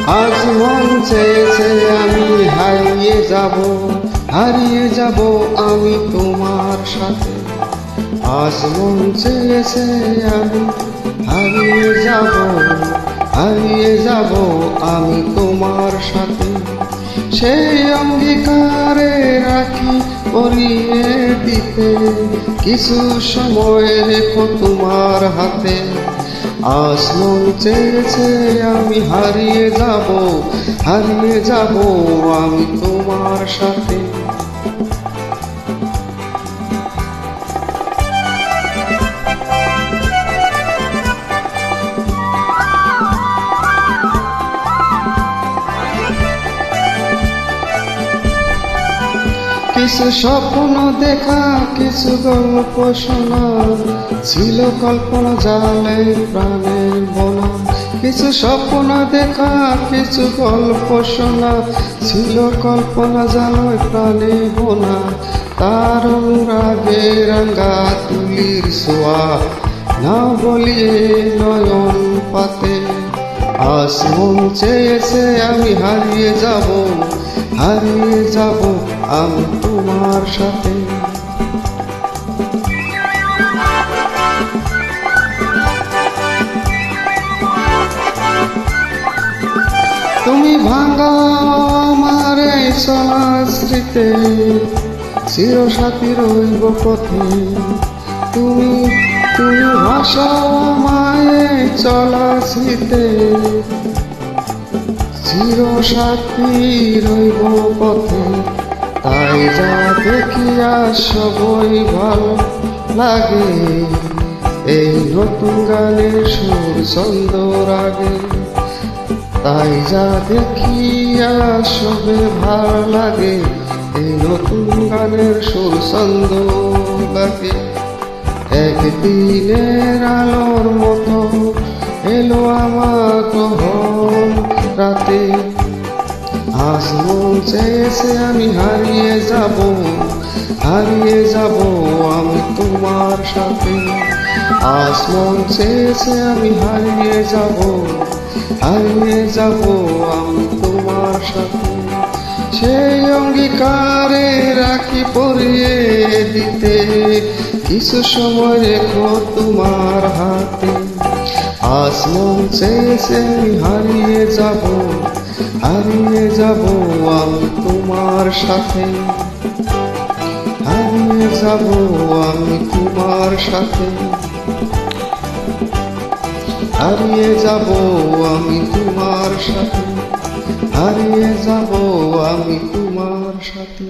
আজ মন চেয়েছে আমি হারিয়ে যাব আমি তোমার সাথে। আজ মন চেয়েছে আমি হারিয়ে যাব আমি তোমার সাথে। সেই অঙ্গীকারে রাখি পরিয়ে দিতে, কিছু সময় রেখো তোমার হাতে। আজ মন চেয়েছে আমি হারিয়ে যাব আমি তোমার সাথে। কিছু স্বপ্ন দেখা, কিছু গল্প শোনা, ছিল কল্পনা জালে প্রাণের বোনা। কিছু স্বপ্ন দেখা, কিছু গল্প শোনা, ছিল কল্পনা জালে প্রাণে বোনা। তার অনুরাগে রাঙ্গা তুলির ছোঁয়া, না বলিয়ে নয়ন পাতে। আজ মন চেয়েছে আমি হারিয়ে যাব আমি তোমার সাথে। তুমি ভাঙা আমার এই চলার স্মৃতি, চিরসাথী রইব পথে। তুমি ভাসাও আমায় চলার স্মৃতি, চিরসাথী রইব পথে। তাই যা দেখিয়া সবই ভালো লাগে, এই নতুন গানের সুর ছন্দ রাগে। তাই যা দেখিয়া সবে ভালো লাগে, এই নতুন গানের সুর ছন্দ লাগে। একদিনের আলোর মতো এলো আমার গ্রহণ রাতে। আজ মন চেয়েছে আমি হারিয়ে যাব আমি তোমার সাথে। আজ মন চেয়েছে আমি হারিয়ে যাব আমি তোমার সাথে। সেই অঙ্গীকারে রাখি পরিয়ে দিতে, কিছু সময় রেখো তোমার হাতে। আজ মন চেয়েছে আমি হারিয়ে যাব আমি তোমার সাথে। হারিয়ে যাব আমি তোমার সাথে, হারিয়ে যাব আমি তোমার সাথে, হারিয়ে যাব আমি তোমার সাথে।